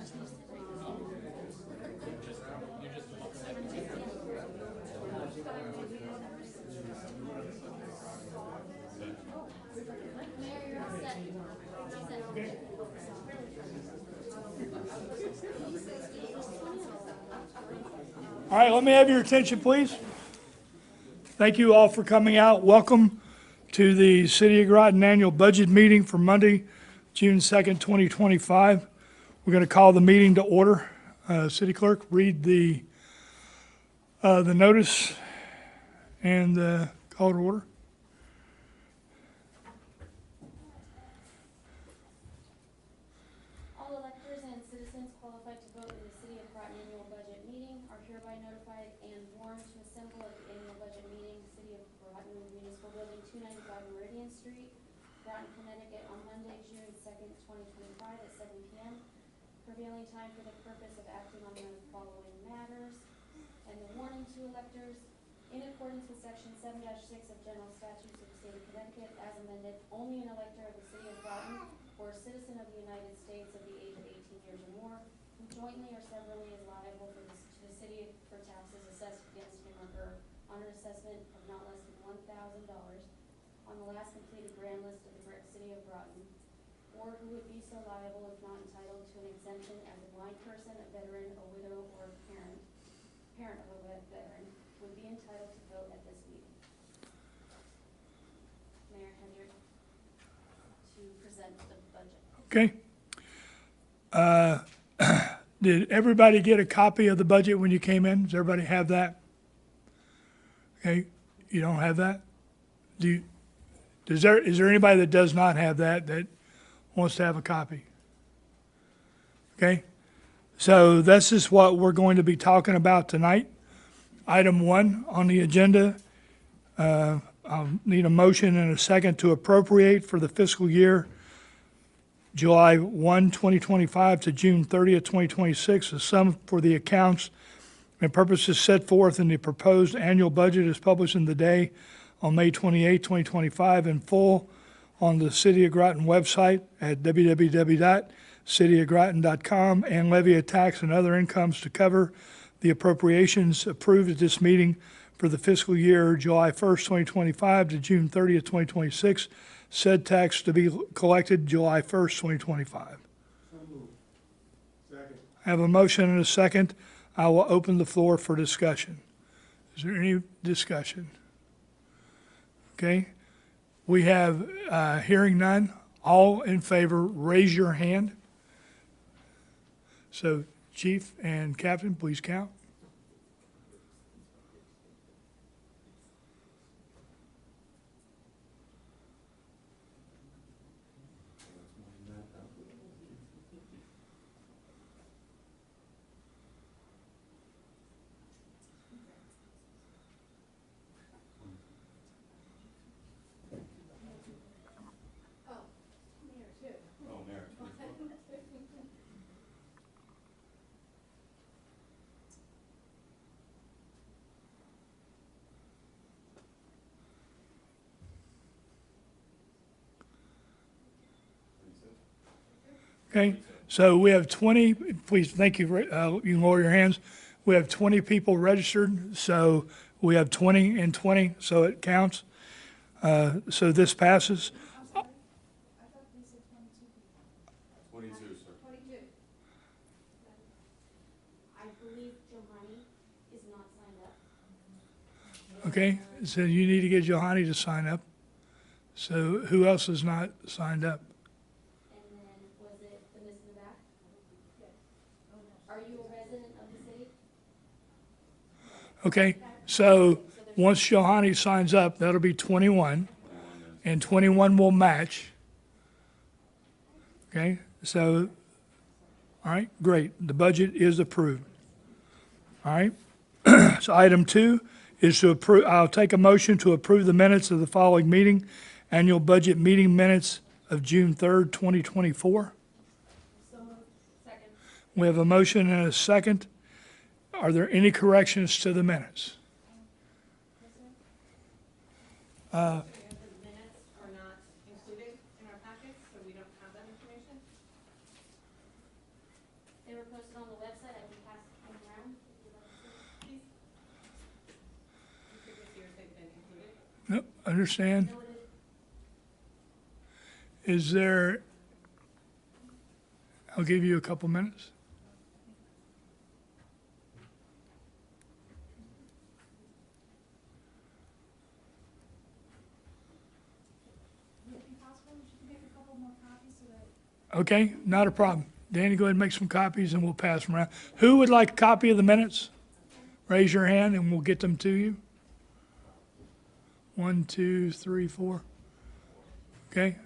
All right, let me have your attention, please. Thank you all for coming out. Welcome to the City of Groton Annual Budget Meeting for Monday, June 2nd, 2025. We're going to call the meeting to order. City Clerk, read the notice and call to order. All electors and citizens qualified to vote in the City of Groton Annual Budget Meeting are hereby notified and warned to assemble at the Annual Budget Meeting, City of Groton Municipal Building, 295 Meridian Street, Groton, Connecticut, on Monday, June 2nd, 2025 at 7 p.m. Prevailing time for the purpose of acting on the following matters. And the warning to electors: in accordance with Section 7-6 of General Statutes of the State of Connecticut, as amended, only an elector of the City of Groton or a citizen of the United States of the age of 18 years or more, who jointly or severally is liable to the city for taxes assessed against him or her on an assessment of not less than $1,000 on the last completed grand list of the City of Groton, or who would be so liable if not entitled to an exemption as a blind person, a veteran, a widow, or a parent of a veteran, would be entitled to vote at this meeting. Mayor Henry, to present the budget. Okay. Did everybody get a copy of the budget when you came in? Does everybody have that? Okay, you don't have that? Is there anybody that does not have that wants to have a copy? Okay, so this is what we're going to be talking about tonight. Item 1 on the agenda, I'll need a motion and a second to appropriate for the fiscal year July 1, 2025 to June 30th, 2026, the sum for the accounts and purposes set forth in the proposed annual budget is published in the day on May 28, 2025 in full on the City of Groton website at www.cityofgroton.com, and levy a tax and other incomes to cover the appropriations approved at this meeting for the fiscal year July 1st, 2025 to June 30th, 2026. Said tax to be collected July 1st, 2025. So moved. Second. I have a motion and a second. I will open the floor for discussion. Is there any discussion? Okay. We have hearing none. All in favor, raise your hand. So, Chief and Captain, please count. Okay, so we have 20, please, thank you, you can lower your hands. We have 20 people registered, so we have 20 and 20, so it counts. So this passes. I thought we said 22 people. 22, sir. 22. I believe Johanny is not signed up. Okay, so you need to get Johanny to sign up. So who else is not signed up? And then, was it the miss in the back? Yes. Are you a resident of the city? Okay, so once Johanny signs up, that'll be 21, and 21 will match. Okay, so, all right, great. The budget is approved. All right, so item 2 is to approve, I'll take a motion to approve the minutes of the following meeting, annual budget meeting minutes of June 3rd, 2024. So moved. Second. We have a motion and a second. Are there any corrections to the minutes? The minutes are not included in our packets, so we don't have that information. They were Understand? Is there, I'll give you a couple minutes. Would it be possible that you could make a couple more copies so that Okay, not a problem. Danny, go ahead and make some copies and we'll pass them around. Who would like a copy of the minutes? Raise your hand and we'll get them to you. 1, 2, 3, 4. Okay.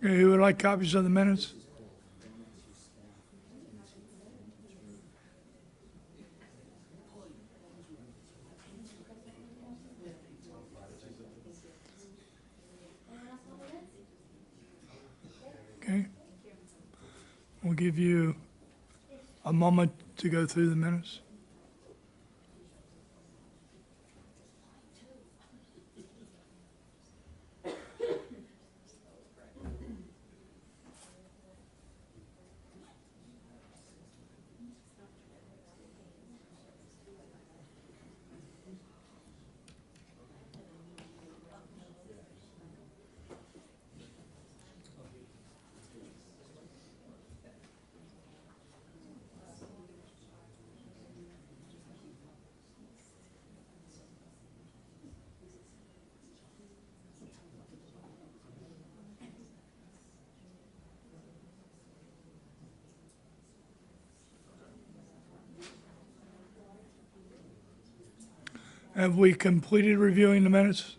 Okay, who would like copies of the minutes? Okay. We'll give you a moment to go through the minutes. Have we completed reviewing the minutes?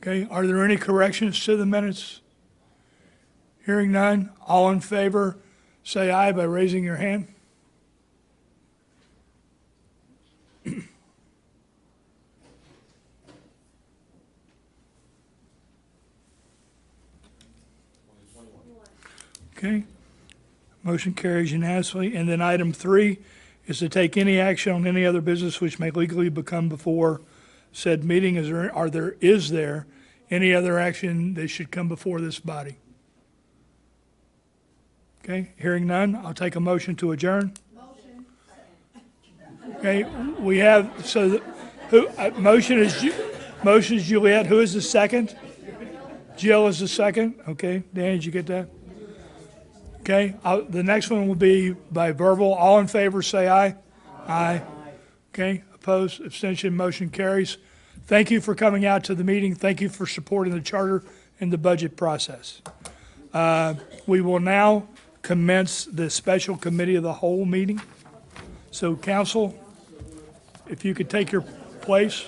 Okay, are there any corrections to the minutes? Hearing none, all in favor, say aye by raising your hand. Okay, motion carries unanimously. And then item 3 is to take any action on any other business which may legally become before said meeting. Is there any other action that should come before this body? Okay, hearing none, I'll take a motion to adjourn. Okay, we have, so, motion is Juliet, who is the second? Jill is the second, okay, Dan, did you get that? Okay, the next one will be by verbal, all in favor, say aye. Aye. Okay, opposed, abstention, motion carries. Thank you for coming out to the meeting, thank you for supporting the charter and the budget process. We will now commence the special committee of the whole meeting. So council, if you could take your place.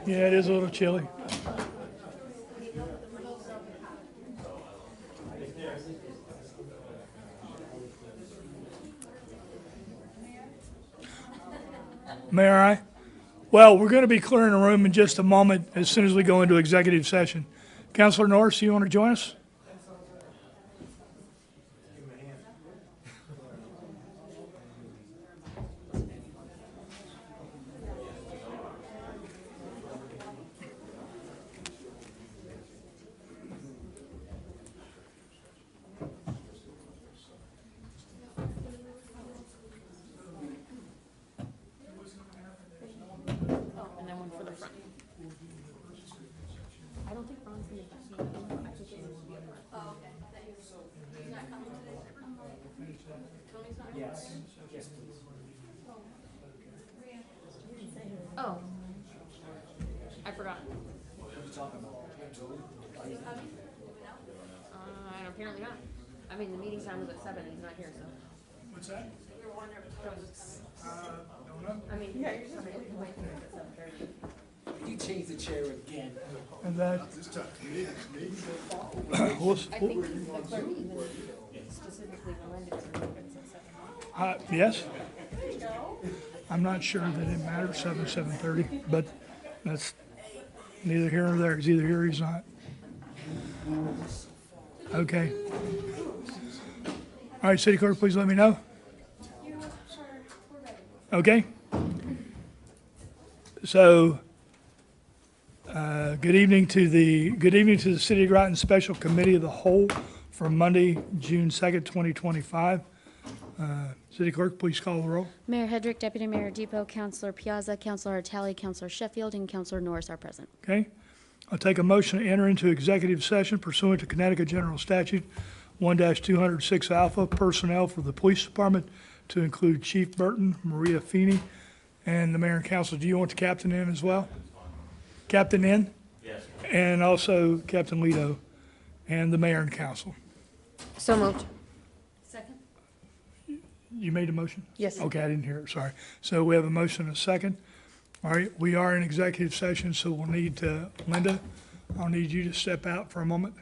Yeah, it is a little chilly. Mayor, aye? Well, we're going to be clearing the room in just a moment as soon as we go into executive session. Councilor Norris, you want to join us? And then one for the front. I don't think Ron's gonna be. I think it will be a front. Oh, okay. He's not coming today? Tony's not? Yes. Yes, please. Oh. I forgot. Apparently not. I mean, the meeting time was at 7 and he's not here, so. What's that? Don't know. I mean, yeah, you're just waiting at 7:30. You changed the chair again. And that, I think the clerk even specifically reminded us to make it at 7. yes? I'm not sure that it matters, 7:30, but that's neither here nor there. He's either here or he's not. Okay. All right, City Clerk, please let me know. Okay. So, good evening to the City of Groton Special Committee of the Whole for Monday, June 2nd, 2025. City Clerk, please call the roll. Mayor Hedrick, Deputy Mayor Depot, Councilor Piazza, Councilor Talley, Councilor Sheffield, and Councilor Norris are present. Okay. I'll take a motion to enter into executive session pursuant to Connecticut General Statute 1-206 Alpha, personnel for the Police Department to include Chief Burton, Maria Feeney, and the Mayor and Council. Do you want the Captain in as well? Captain in? Yes. And also Captain Leto and the Mayor and Council. So moved. Second? You made a motion? Yes. Okay, I didn't hear it, sorry. So we have a motion and a second. All right, we are in executive session, so we'll need to, Linda, I'll need you to step out for a moment.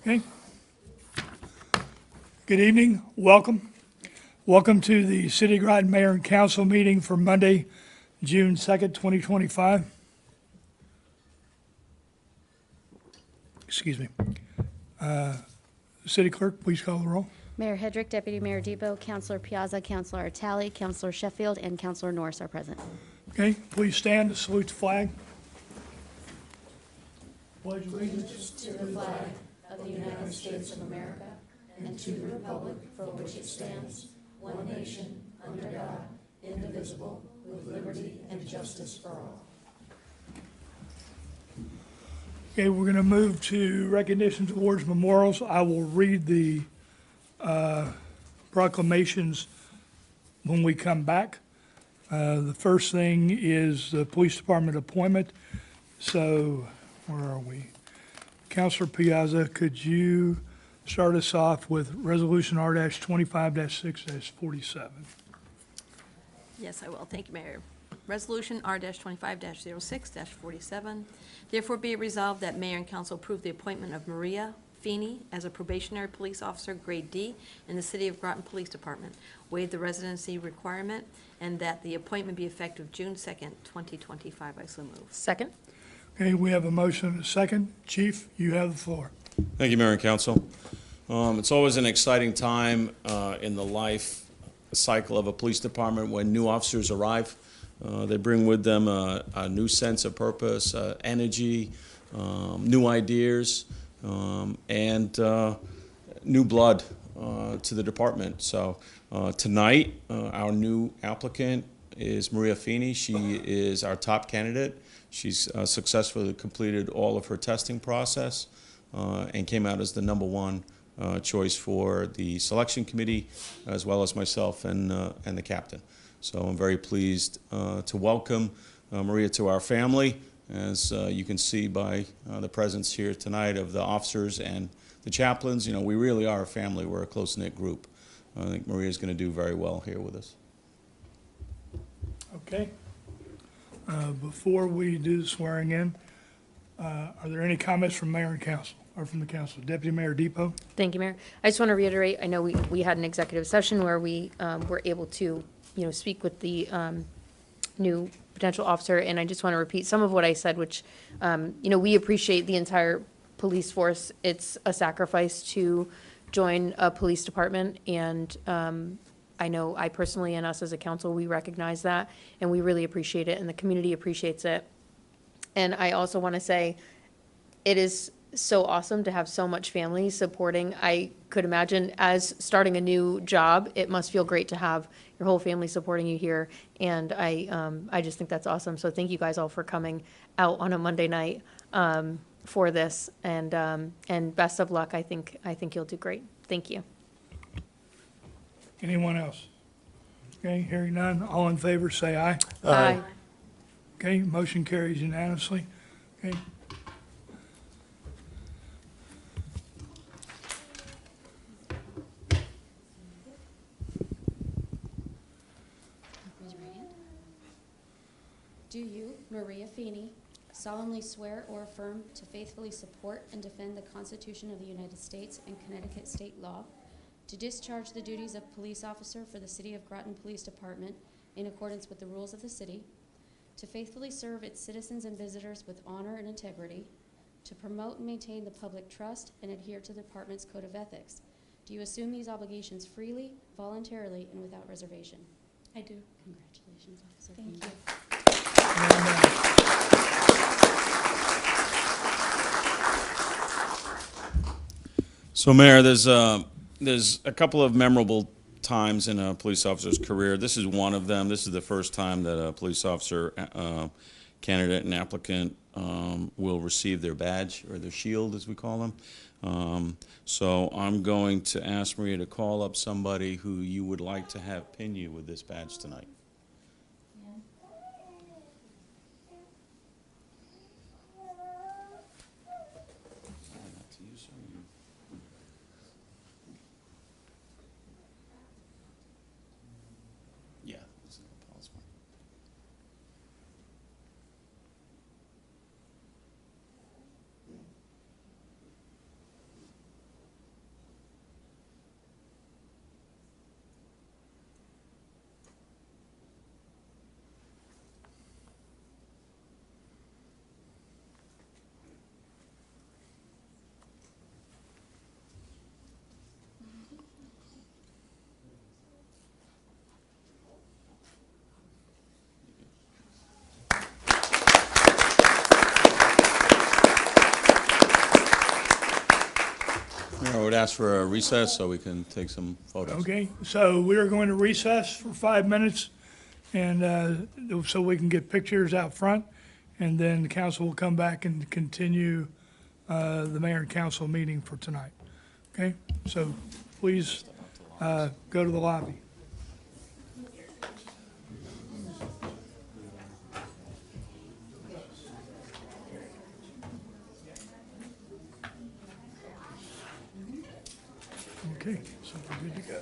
Okay. Good evening, welcome. Welcome to the City of Groton Mayor and Council meeting for Monday, June 2nd, 2025. Excuse me. City Clerk, please call the roll. Mayor Hedrick, Deputy Mayor Depot, Councilor Piazza, Councilor Talley, Councilor Sheffield, and Councilor Norris are present. Okay, please stand to salute the flag. Pledge allegiance To the flag of the United States of America and to the republic for which it stands, one nation, under God, indivisible, with liberty and justice for all. Okay, we're going to move to recognitions, awards, memorials. I will read the proclamations when we come back. The first thing is the police department appointment. So, where are we? Councilor Piazza, could you start us off with Resolution R-25-6-47? Yes, I will. Thank you, Mayor. Resolution R-25-06-47. Therefore be it resolved that Mayor and Council approve the appointment of Maria Feeney as a probationary police officer, grade D, in the City of Groton Police Department, waive the residency requirement, and that the appointment be effective June 2nd, 2025. I so move. Second? Okay, we have a motion and a second. Chief, you have the floor. Thank you, Mayor and Council. It's always an exciting time in the life cycle of a police department when new officers arrive. They bring with them a new sense of purpose, energy, new ideas, and new blood to the department. So tonight, our new applicant is Maria Feeney. She is our top candidate. She's successfully completed all of her testing process and came out as the #1 choice for the selection committee, as well as myself and the captain. So I'm very pleased to welcome Maria to our family, as you can see by the presence here tonight of the officers and the chaplains. You know, we really are a family. We're a close-knit group. I think Maria's going to do very well here with us. Okay. Before we do the swearing in, are there any comments from Mayor and Council, or from the Council? Deputy Mayor Depot? Thank you, Mayor. I just want to reiterate, I know we had an executive session where we were able to, speak with the new potential officer, and I just want to repeat some of what I said, which, we appreciate the entire police force. It's a sacrifice to join a police department, and I know I personally and us as a council, we recognize that, and we really appreciate it, and the community appreciates it. And I also want to say, it is so awesome to have so much family supporting. I could imagine as starting a new job, it must feel great to have your whole family supporting you here. And I just think that's awesome. So thank you guys all for coming out on a Monday night for this. And best of luck. I think you'll do great. Thank you. Anyone else? Okay, hearing none. All in favor, say aye. Aye. Okay, motion carries unanimously. Okay. Raise your right hand. Do you, Maria Feeney, solemnly swear or affirm to faithfully support and defend the Constitution of the United States and Connecticut state law, to discharge the duties of police officer for the City of Groton Police Department in accordance with the rules of the city, to faithfully serve its citizens and visitors with honor and integrity, to promote and maintain the public trust and adhere to the department's code of ethics? Do you assume these obligations freely, voluntarily, and without reservation? I do. Congratulations, officer. Thank you. So, Mayor, there's a couple of memorable times in a police officer's career. This is one of them. This is the first time that a police officer candidate and applicant will receive their badge, or their shield, as we call them. So I'm going to ask Maria to call up somebody who you would like to have pin you with this badge tonight. Yeah, this is Paul's one. ask for a recess so we can take some photos. Okay, so we are going to recess for 5 minutes, and so we can get pictures out front, and then the council will come back and continue the mayor and council meeting for tonight. Okay, so please go to the lobby. Okay, so we're good to go.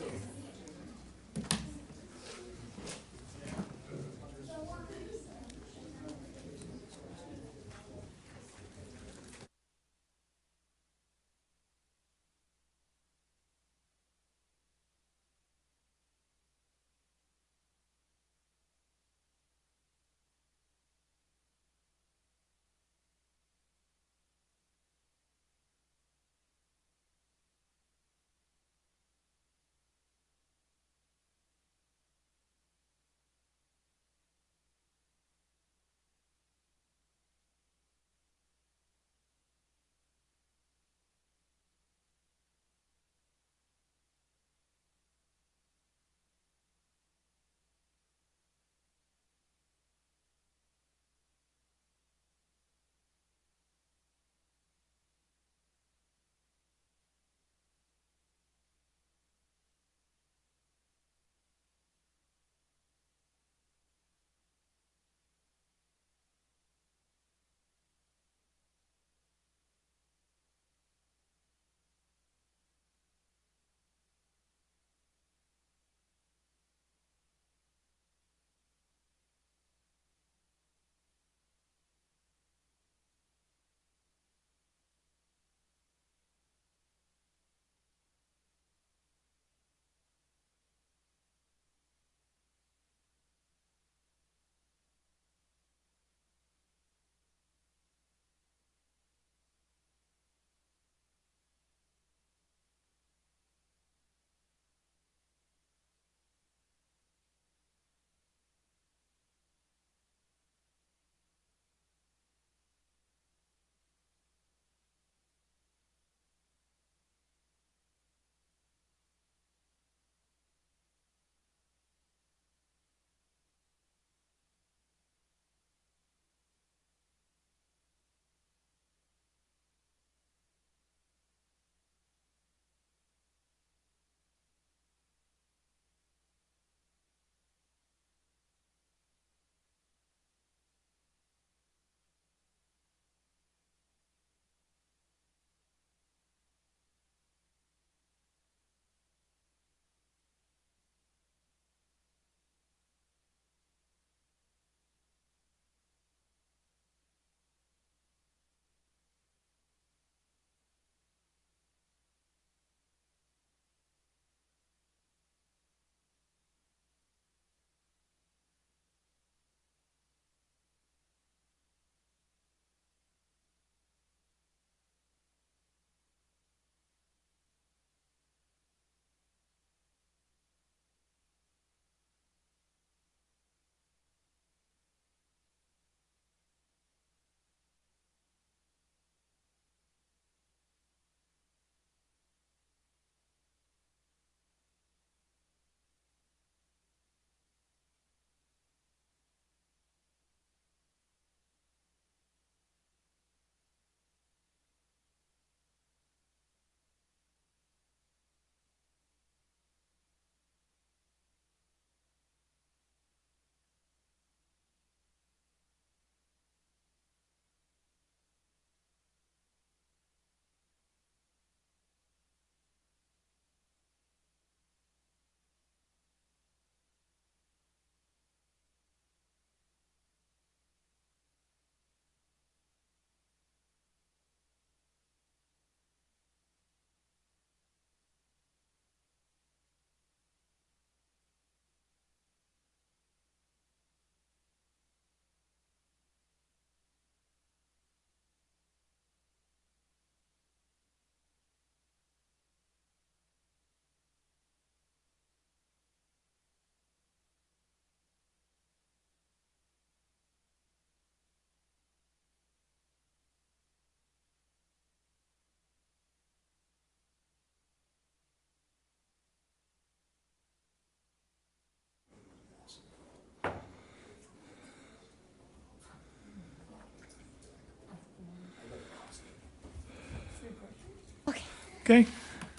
Okay,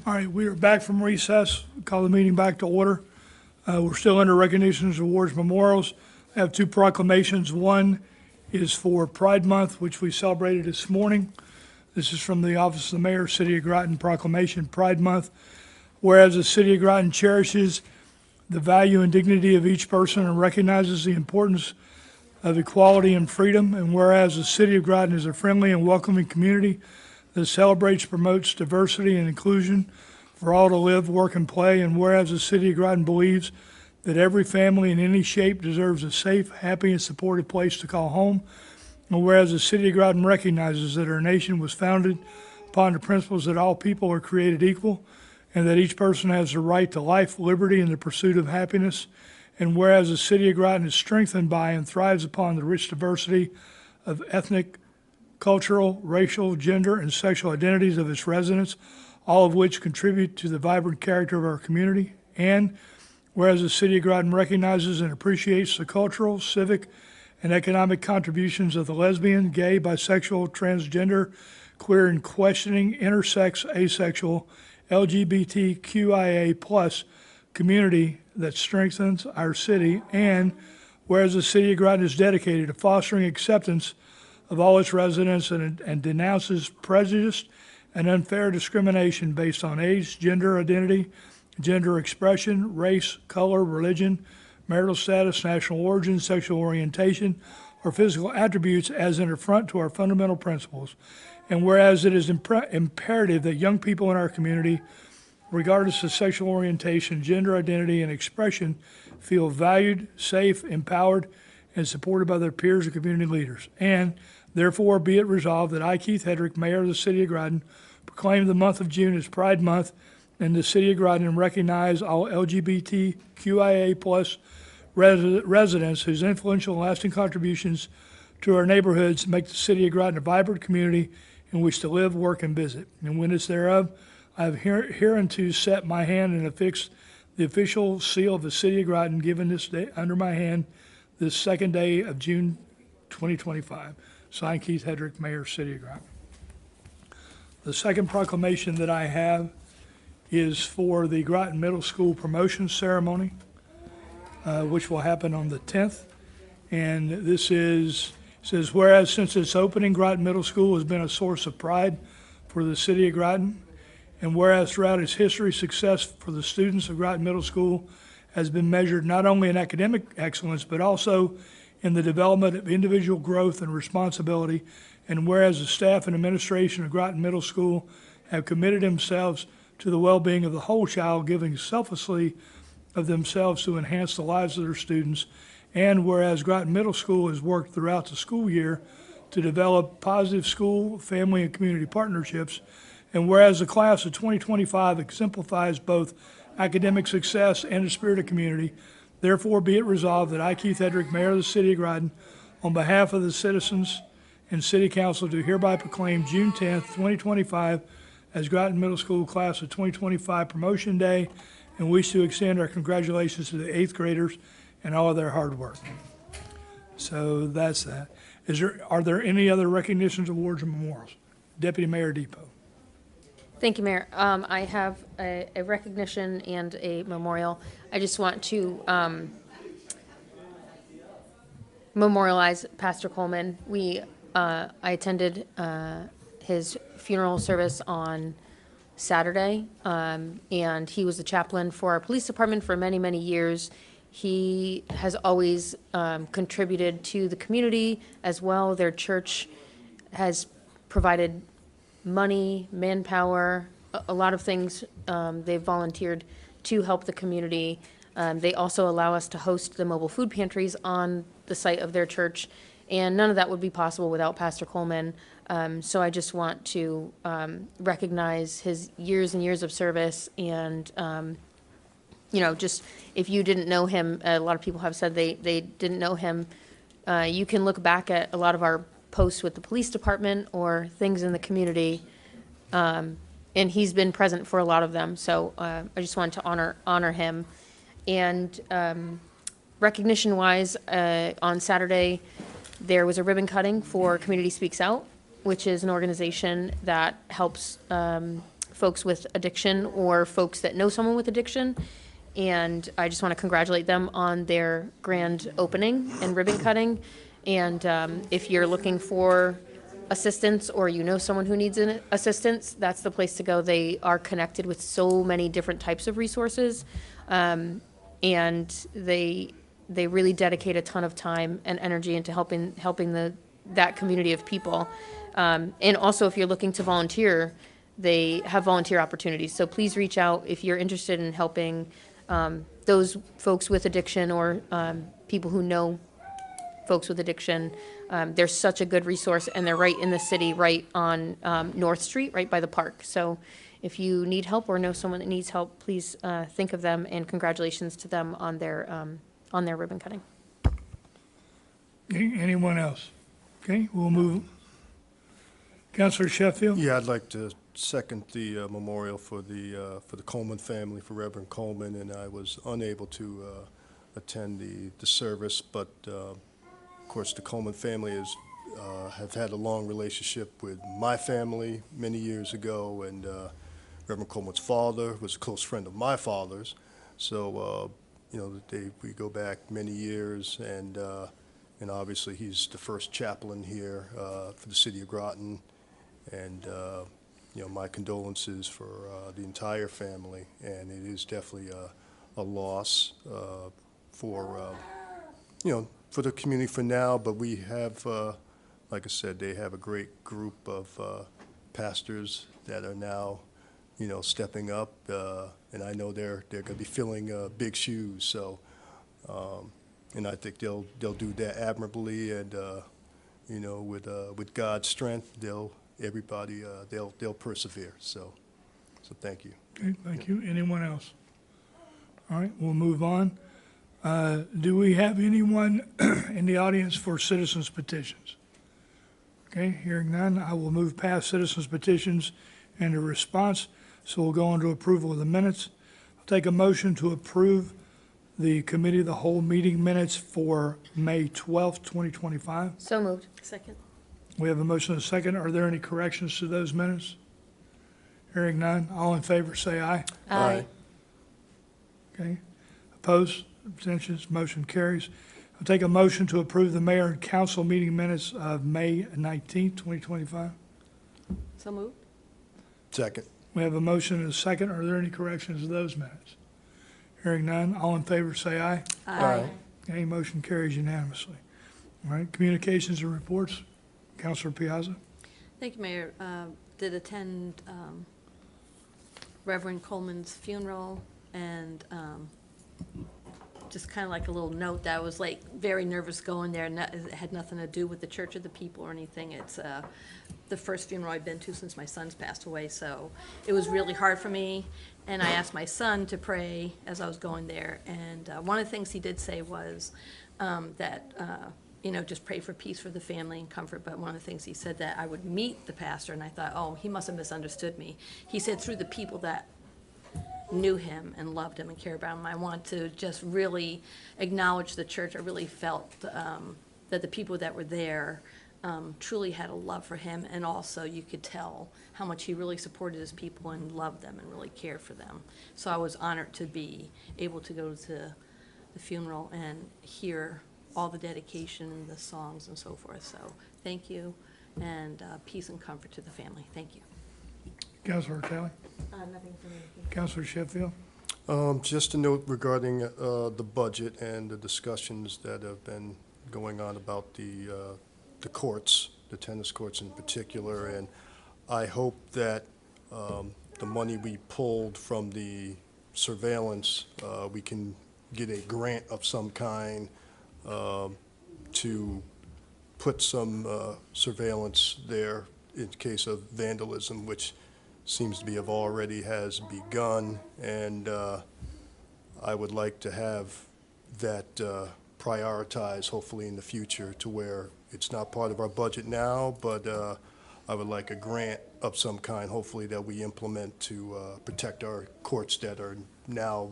all right, we are back from recess. Call the meeting back to order. We're still under recognitions, awards, memorials. I have two proclamations. One is for Pride Month, which we celebrated this morning. This is from the Office of the Mayor, City of Groton Proclamation, Pride Month. Whereas the City of Groton cherishes the value and dignity of each person and recognizes the importance of equality and freedom, and whereas the City of Groton is a friendly and welcoming community that celebrates, promotes diversity and inclusion for all to live, work, and play, and whereas the City of Groton believes that every family in any shape deserves a safe, happy, and supportive place to call home, and whereas the City of Groton recognizes that our nation was founded upon the principles that all people are created equal, and that each person has the right to life, liberty, and the pursuit of happiness, and whereas the City of Groton is strengthened by and thrives upon the rich diversity of ethnic, cultural, racial, gender, and sexual identities of its residents, all of which contribute to the vibrant character of our community, and whereas the City of Groton recognizes and appreciates the cultural, civic, and economic contributions of the lesbian, gay, bisexual, transgender, queer and questioning, intersex, asexual, LGBTQIA+ community that strengthens our city, and whereas the City of Groton is dedicated to fostering acceptance of all its residents and denounces prejudice and unfair discrimination based on age, gender identity, gender expression, race, color, religion, marital status, national origin, sexual orientation, or physical attributes as an affront to our fundamental principles. And whereas it is imperative that young people in our community, regardless of sexual orientation, gender identity, and expression, feel valued, safe, empowered, and supported by their peers and community leaders. And therefore, be it resolved that I, Keith Hedrick, Mayor of the City of Groton, proclaim the month of June as Pride Month in the City of Groton and recognize all LGBTQIA+ residents whose influential and lasting contributions to our neighborhoods make the City of Groton a vibrant community in which to live, work, and visit. And witness thereof, I have hereunto set my hand and affixed the official seal of the City of Groton, given this day under my hand this second day of June 2025. Signed, Keith Hedrick, Mayor, City of Groton. The second proclamation that I have is for the Groton Middle School promotion ceremony, which will happen on the 10th. And this says, whereas since its opening, Groton Middle School has been a source of pride for the City of Groton, and whereas throughout its history, success for the students of Groton Middle School has been measured not only in academic excellence, but also in the development of individual growth and responsibility, and whereas the staff and administration of Groton Middle School have committed themselves to the well-being of the whole child, giving selflessly of themselves to enhance the lives of their students, and whereas Groton Middle School has worked throughout the school year to develop positive school, family, and community partnerships, and whereas the class of 2025 exemplifies both academic success and the spirit of community, therefore be it resolved that I, Keith Hedrick, Mayor of the City of Groton, on behalf of the citizens and City Council, do hereby proclaim June 10th, 2025 as Groton Middle School Class of 2025 Promotion Day, and wish to extend our congratulations to the 8th graders and all of their hard work. So that's that. Are there any other recognitions, awards, or memorials? Deputy Mayor Depot. Thank you, Mayor. I have a recognition and a memorial. I just want to memorialize Pastor Coleman. I attended his funeral service on Saturday, and he was the chaplain for our police department for many, many years. He has always contributed to the community as well. Their church has provided money, manpower, a lot of things. They've volunteered to help the community. They also allow us to host the mobile food pantries on the site of their church, and none of that would be possible without Pastor Coleman. So I just want to recognize his years and years of service, and just if you didn't know him, a lot of people have said they didn't know him. You can look back at a lot of our posts with the police department or things in the community, and he's been present for a lot of them. So I just wanted to honor him. And recognition-wise, on Saturday, there was a ribbon cutting for Community Speaks Out, which is an organization that helps folks with addiction or folks that know someone with addiction. And I just want to congratulate them on their grand opening and ribbon cutting. And if you're looking for assistance or you know someone who needs assistance, that's the place to go. They are connected with so many different types of resources. And they really dedicate a ton of time and energy into helping that community of people. And also, if you're looking to volunteer, they have volunteer opportunities. So please reach out if you're interested in helping those folks with addiction or people who know folks with addiction. They're such a good resource, and they're right in the city, right on North Street, right by the park. So if you need help or know someone that needs help, please think of them, and congratulations to them on their ribbon cutting. Okay, anyone else? Okay, we'll move. Counselor Sheffield? Yeah, I'd like to second the memorial for the Coleman family, for Reverend Coleman, and I was unable to attend the service, but of course, the Coleman family have had a long relationship with my family many years ago, and Reverend Coleman's father was a close friend of my father's, so we go back many years, and obviously he's the first chaplain here for the city of Groton, and my condolences for the entire family, and it is definitely a loss for the community for now, but we have, like I said, they have a great group of pastors that are now, stepping up, and I know they're going to be filling big shoes, so, and I think they'll do that admirably, and, with God's strength, they'll persevere, so thank you. Okay, thank you. Anyone else? All right, we'll move on. Do we have anyone in the audience for citizens petitions? Okay, hearing none, I will move past citizens petitions and a response, so we'll go on to approval of the minutes. I'll take a motion to approve the committee of the whole meeting minutes for May 12th, 2025. So moved. Second? We have a motion and a second. Are there any corrections to those minutes? Hearing none, all in favor say aye. Aye. Okay, opposed, abstentions, motion carries. I'll take a motion to approve the mayor and council meeting minutes of May 19th, 2025. So moved? Second. We have a motion and a second. Are there any corrections to those minutes? Hearing none, all in favor say aye. Aye. Okay, motion carries unanimously. All right, communications and reports. Councilor Piazza? Thank you, Mayor. Did attend Reverend Coleman's funeral, and just kind of like a little note that I was like very nervous going there. It had nothing to do with the Church of the People or anything. It's the first funeral I've been to since my son's passed away, so it was really hard for me. And I asked my son to pray as I was going there, and one of the things he did say was that just pray for peace for the family and comfort. But one of the things he said, that I would meet the pastor, and I thought, oh, he must have misunderstood me. He said through the people that knew him and loved him and cared about him. I want to just really acknowledge the church. I really felt that the people that were there truly had a love for him, and also you could tell how much he really supported his people and loved them and really cared for them. So I was honored to be able to go to the funeral and hear all the dedication and the songs and so forth. So thank you, and peace and comfort to the family. Thank you. Councilor Kelly? Nothing for me. Councilor Sheffield? Just a note regarding the budget and the discussions that have been going on about the courts, the tennis courts in particular, and I hope that the money we pulled from the surveillance, we can get a grant of some kind to put some surveillance there in case of vandalism, which seems to be already has begun, and I would like to have that prioritized hopefully in the future to where it's not part of our budget now, but I would like a grant of some kind hopefully that we implement to protect our courts that are now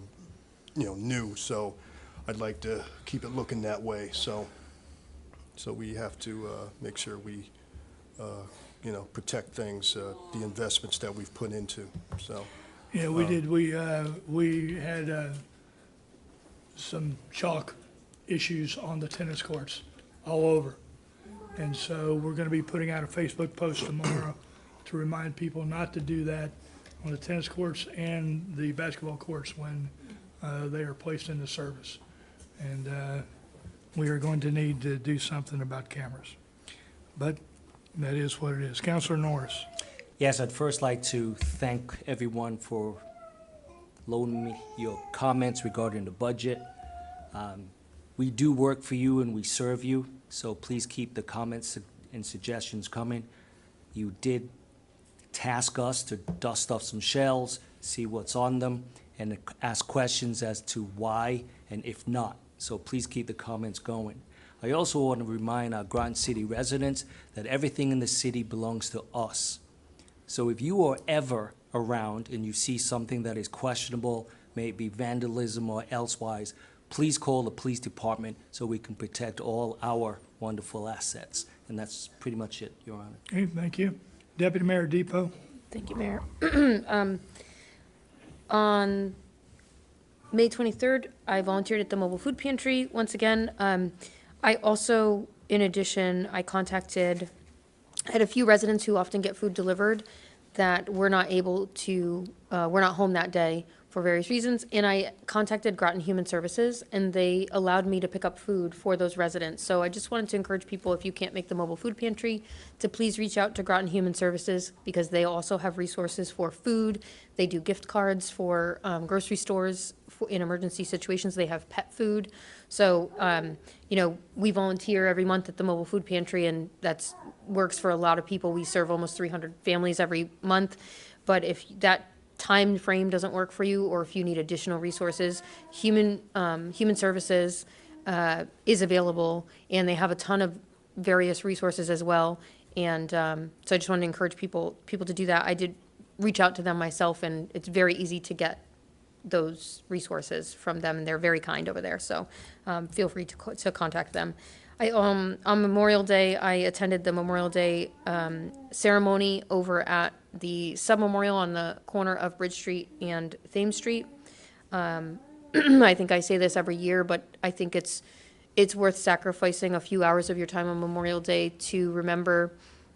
new. So I'd like to keep it looking that way. So we have to make sure we protect things, the investments that we've put into, so. Yeah, we did, we had some chalk issues on the tennis courts all over. And so we're gonna be putting out a Facebook post tomorrow to remind people not to do that on the tennis courts and the basketball courts when they are placed into service. And we are going to need to do something about cameras. But that is what it is. Counselor Norris. Yes, I'd first like to thank everyone for loaning me your comments regarding the budget. We do work for you and we serve you, so please keep the comments and suggestions coming. You did task us to dust off some shells, see what's on them, and ask questions as to why and if not. So please keep the comments going. I also want to remind our Groton City residents that everything in the city belongs to us. So if you are ever around and you see something that is questionable, may it be vandalism or elsewise, please call the police department so we can protect all our wonderful assets. And that's pretty much it, Your Honor. Okay, thank you. Deputy Mayor Depot. Thank you, Mayor. On May 23rd, I volunteered at the mobile food pantry once again. I also, in addition, I had a few residents who often get food delivered that were not able to, were not home that day for various reasons, and I contacted Groton Human Services, and they allowed me to pick up food for those residents. So I just wanted to encourage people, if you can't make the mobile food pantry, to please reach out to Groton Human Services, because they also have resources for food. They do gift cards for grocery stores in emergency situations. They have pet food. So, we volunteer every month at the mobile food pantry, and that's works for a lot of people. We serve almost 300 families every month. But if that time frame doesn't work for you, or if you need additional resources, Human Services is available, and they have a ton of various resources as well. And so I just wanted to encourage people to do that. I did reach out to them myself, and it's very easy to get those resources from them, and they're very kind over there. So feel free to contact them. On Memorial Day, I attended the Memorial Day ceremony over at the Sub-Memorial on the corner of Bridge Street and Thames Street. I think I say this every year, but I think it's worth sacrificing a few hours of your time on Memorial Day to remember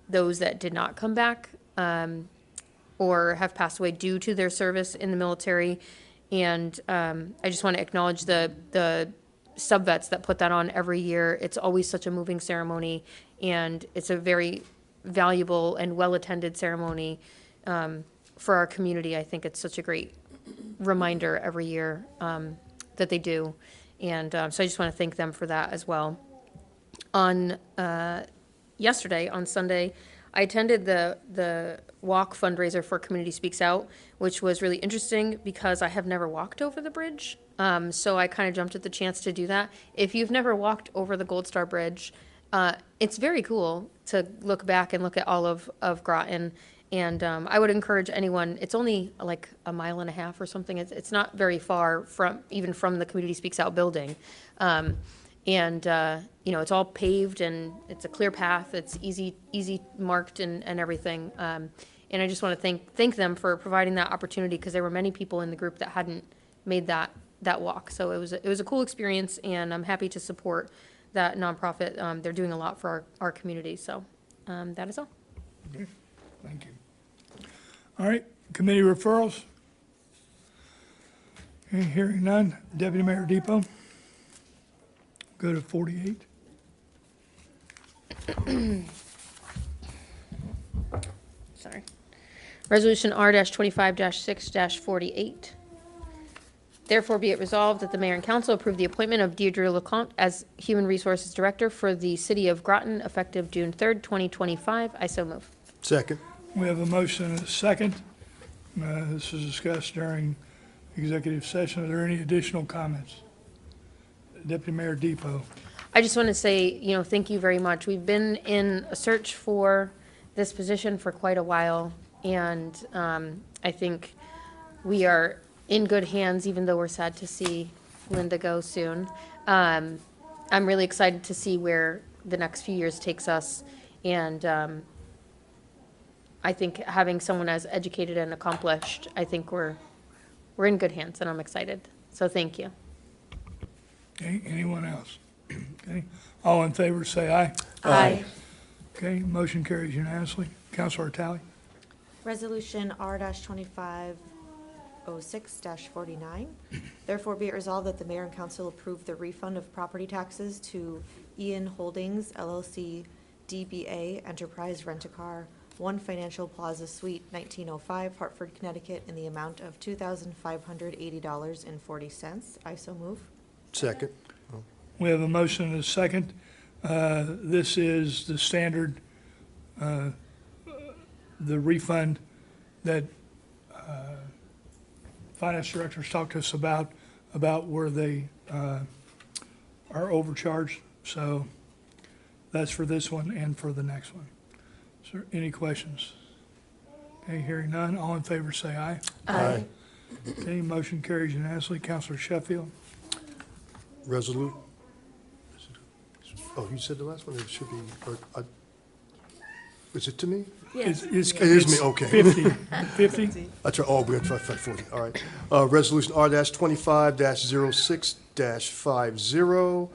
those that did not come back or have passed away due to their service in the military. And I just want to acknowledge the sub-vets that put that on every year. It's always such a moving ceremony, and it's a very valuable and well-attended ceremony for our community. I think it's such a great reminder every year that they do. And so I just want to thank them for that as well. On yesterday, on Sunday, I attended the walk fundraiser for Community Speaks Out, which was really interesting because I have never walked over the bridge. So I kind of jumped at the chance to do that. If you've never walked over the Gold Star Bridge, it's very cool to look back and look at all of Groton. And I would encourage anyone, it's only like a mile and a half or something. It's not very far from the Community Speaks Out building. It's all paved, and it's a clear path. It's easy marked and everything. And I just want to thank them for providing that opportunity, because there were many people in the group that hadn't made that walk. So it was a cool experience, and I'm happy to support that nonprofit. They're doing a lot for our community. So that is all. Okay, thank you. All right, committee referrals. Okay, hearing none. Deputy Mayor Depot. Go to 48. Sorry. Resolution R-25-6-48. Therefore be it resolved that the mayor and council approve the appointment of Deirdre LeCompte as Human Resources Director for the City of Groton, effective June 3rd, 2025. I so move. Second. We have a motion and a second. This was discussed during executive session. Are there any additional comments? Deputy Mayor Depot. I just want to say, thank you very much. We've been in a search for this position for quite a while, and I think we are in good hands, even though we're sad to see Linda go soon. I'm really excited to see where the next few years takes us, and I think having someone as educated and accomplished, I think we're in good hands, and I'm excited. So thank you. Okay, anyone else? Okay, all in favor, say aye. Aye. Okay, motion carries unanimously. Counselor Talley? Resolution R-2506-49. Therefore be it resolved that the mayor and council approve the refund of property taxes to Ian Holdings LLC DBA Enterprise Rent-A-Car, 1 Financial Plaza Suite, 1905, Hartford, Connecticut, in the amount of $2,580.40. I so move. Second. We have a motion and a second. This is the standard, the refund that finance directors talked to us about where they are overcharged. So that's for this one and for the next one. Is there any questions? Okay, hearing none. All in favor, say aye. Aye. Okay, motion carries unanimously. Counselor Sheffield? Resolute. Oh, you said the last one? It should be, is it to me? Yes. It is me, okay. 50. 50? That's right, oh, we're gonna try 40, all right. Resolution R-25-06-50.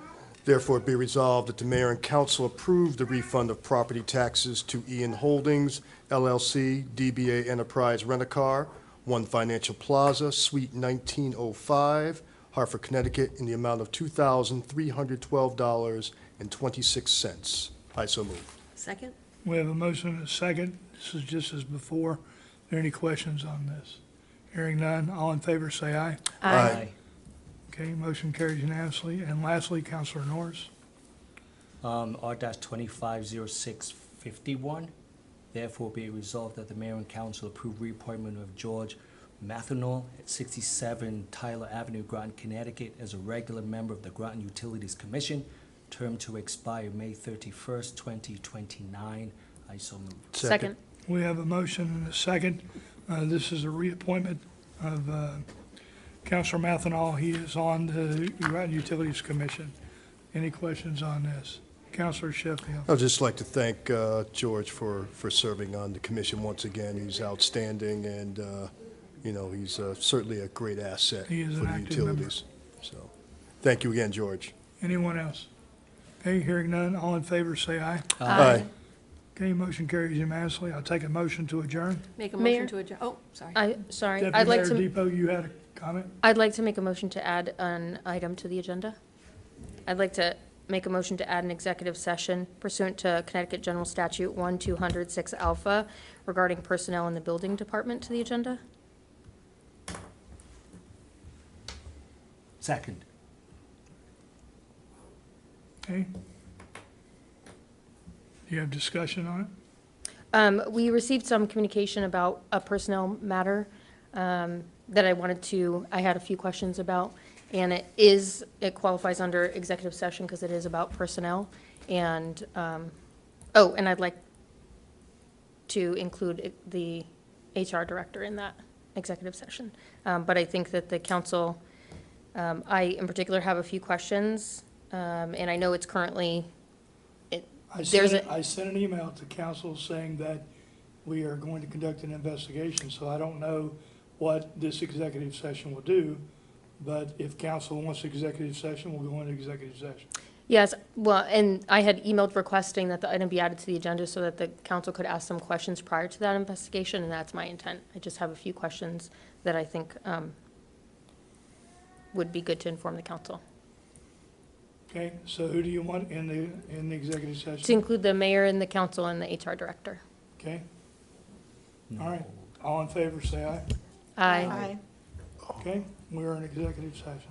Therefore, be resolved that the mayor and council approve the refund of property taxes to Ian Holdings, LLC, DBA Enterprise Rent-A-Car, 1 Financial Plaza, Suite 1905, Hartford, Connecticut, in the amount of $2,312.26. I so move. Second? We have a motion and a second. This is just as before. Are there any questions on this? Hearing none. All in favor, say aye. Aye. Okay, motion carries unanimously. And lastly, Counselor Norris. R-250651. Therefore be it resolved that the mayor and council approve reappointment of George Mathenol at 67 Tyler Avenue, Groton, Connecticut, as a regular member of the Groton Utilities Commission, term to expire May 31st, 2029. I so move. Second. We have a motion and a second. This is a reappointment of Counselor Mathenall. He is on the Groton Utilities Commission. Any questions on this? Counselor Sheffield. I'd just like to thank George for serving on the commission once again. He's outstanding, and, he's certainly a great asset for He is an the active utilities. So, thank you again, George. Anyone else? Okay, hearing none. All in favor, say aye. Aye. Okay, motion carries unanimously. I'll take a motion to adjourn. Make a Mayor? motion to adjourn. Oh, sorry. Sorry, Deputy Mayor Depot, you had a comment? I'd like to make a motion to add an item to the agenda. I'd like to make a motion to add an executive session pursuant to Connecticut General Statute 1-206 Alpha regarding personnel in the building department to the agenda. Second. Okay. Do you have discussion on it? We received some communication about a personnel matter that I had a few questions about, and it qualifies under executive session because it is about personnel. And, and I'd like to include the HR director in that executive session. But I think that the council, I in particular have a few questions, and I know it's currently, I sent an email to council saying that we are going to conduct an investigation, so I don't know what this executive session will do, but if council wants executive session, we'll go into executive session. yes, well, and I had emailed requesting that the item be added to the agenda so that the council could ask some questions prior to that investigation, and that's my intent. I just have a few questions that I think would be good to inform the council. Okay, so who do you want in the executive To session? include the mayor and the council and the HR director. Okay, all right. All in favor, say aye. Aye. Okay, we're in executive session.